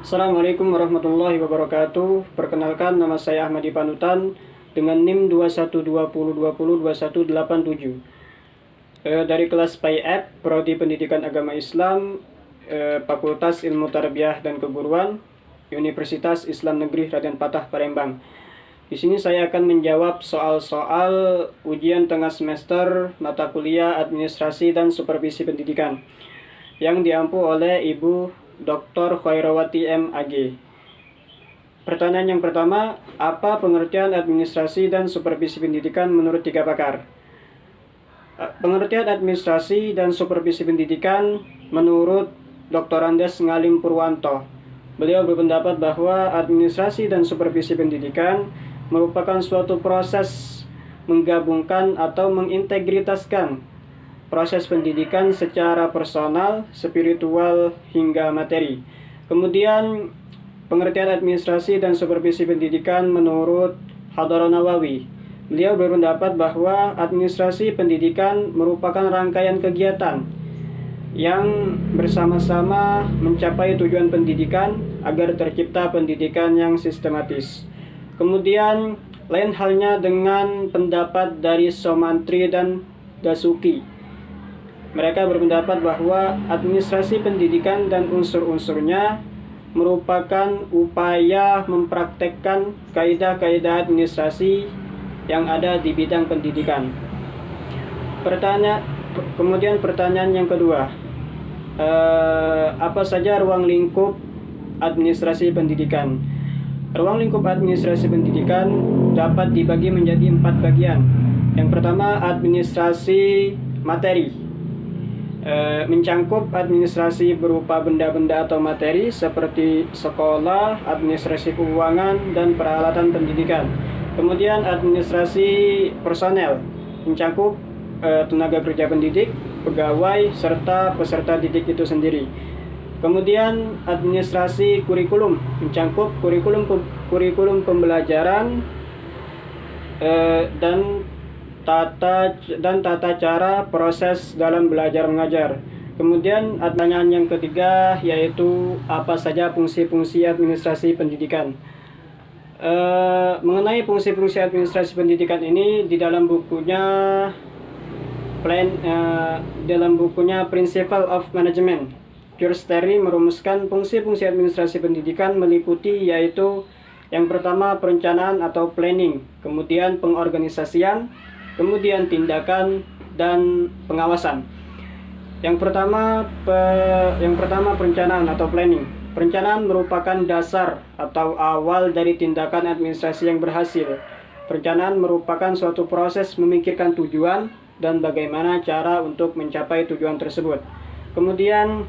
Assalamualaikum warahmatullahi wabarakatuh. Perkenalkan, nama saya Ahmadi Panutan dengan NIM 2120202187. Dari kelas PAIF, Prodi Pendidikan Agama Islam, Fakultas Ilmu Tarbiyah dan Keguruan, Universitas Islam Negeri Raden Patah Palembang. Di sini saya akan menjawab soal-soal ujian tengah semester mata kuliah Administrasi dan Supervisi Pendidikan yang diampu oleh Ibu Dr. Khairawati M.Ag. Pertanyaan yang pertama, apa pengertian administrasi dan supervisi pendidikan menurut tiga pakar? Pengertian administrasi dan supervisi pendidikan menurut Dr. Andes Ngalim Purwanto. Beliau berpendapat bahwa administrasi dan supervisi pendidikan merupakan suatu proses menggabungkan atau mengintegritaskan proses pendidikan secara personal, spiritual, hingga materi. Kemudian, pengertian administrasi dan supervisi pendidikan menurut Hadhara Nawawi. Beliau berpendapat bahwa administrasi pendidikan merupakan rangkaian kegiatan yang bersama-sama mencapai tujuan pendidikan agar tercipta pendidikan yang sistematis. Kemudian, lain halnya dengan pendapat dari Somantri dan Dasuki. Mereka berpendapat bahwa administrasi pendidikan dan unsur-unsurnya merupakan upaya mempraktekkan kaidah-kaidah administrasi yang ada di bidang pendidikan. Kemudian pertanyaan yang kedua, apa saja ruang lingkup administrasi pendidikan? Ruang lingkup administrasi pendidikan dapat dibagi menjadi 4 bagian. Yang pertama, administrasi materi. Mencangkup administrasi berupa benda-benda atau materi seperti sekolah, administrasi keuangan, dan peralatan pendidikan. Kemudian administrasi personel mencangkup tenaga kerja pendidik, pegawai, serta peserta didik itu sendiri. Kemudian administrasi kurikulum mencangkup kurikulum pembelajaran dan tata cara proses dalam belajar mengajar. Kemudian pertanyaan yang ketiga yaitu apa saja fungsi-fungsi administrasi pendidikan. Mengenai fungsi-fungsi administrasi pendidikan ini di dalam bukunya Principle of Management, George Terry merumuskan fungsi-fungsi administrasi pendidikan meliputi yaitu yang pertama perencanaan atau planning, kemudian pengorganisasian, kemudian tindakan dan pengawasan. Yang pertama perencanaan atau planning. Perencanaan merupakan dasar atau awal dari tindakan administrasi yang berhasil. Perencanaan merupakan suatu proses memikirkan tujuan dan bagaimana cara untuk mencapai tujuan tersebut. Kemudian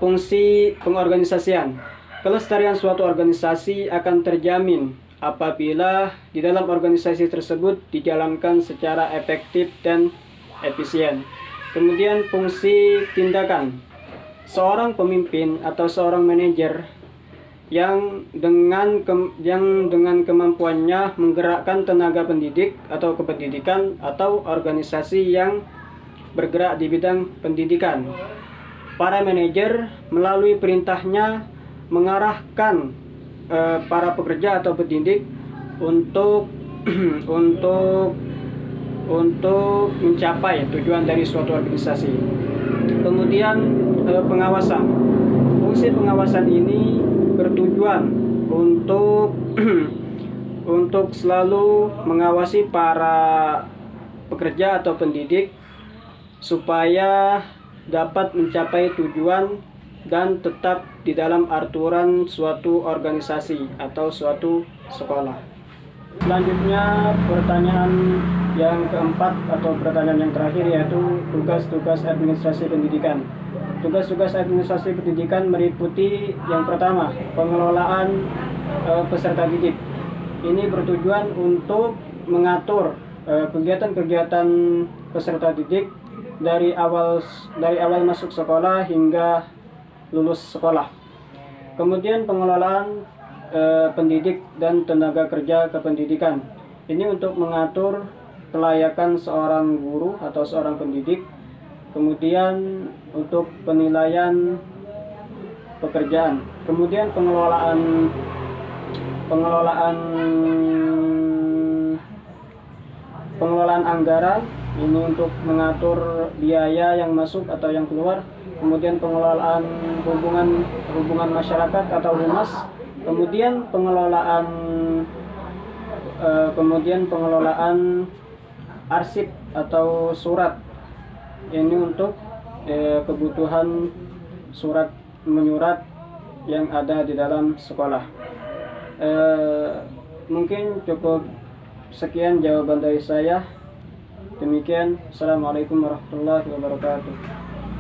fungsi pengorganisasian. Kelestarian suatu organisasi akan terjamin apabila di dalam organisasi tersebut dijalankan secara efektif dan efisien. Kemudian fungsi tindakan. Seorang pemimpin atau seorang manajer yang dengan kemampuannya menggerakkan tenaga pendidik atau kependidikan atau organisasi yang bergerak di bidang pendidikan. Para manajer melalui perintahnya mengarahkan para pekerja atau pendidik untuk mencapai tujuan dari suatu organisasi. Kemudian pengawasan. Fungsi pengawasan ini bertujuan untuk selalu mengawasi para pekerja atau pendidik supaya dapat mencapai tujuan dan tetap di dalam aturan suatu organisasi atau suatu sekolah. Selanjutnya pertanyaan yang keempat atau pertanyaan yang terakhir yaitu tugas-tugas administrasi pendidikan. Tugas-tugas administrasi pendidikan meliputi yang pertama pengelolaan peserta didik. Ini bertujuan untuk mengatur kegiatan-kegiatan peserta didik dari awal masuk sekolah hingga lulus sekolah. Kemudian pengelolaan pendidik dan tenaga kerja kependidikan. Ini untuk mengatur kelayakan seorang guru atau seorang pendidik kemudian untuk penilaian pekerjaan, kemudian pengelolaan anggaran ini untuk mengatur biaya yang masuk atau yang keluar, kemudian pengelolaan hubungan masyarakat atau humas, kemudian pengelolaan arsip atau surat, ini untuk kebutuhan surat menyurat yang ada di dalam sekolah. Mungkin cukup sekian jawaban dari saya. Demikian, assalamualaikum warahmatullahi wabarakatuh.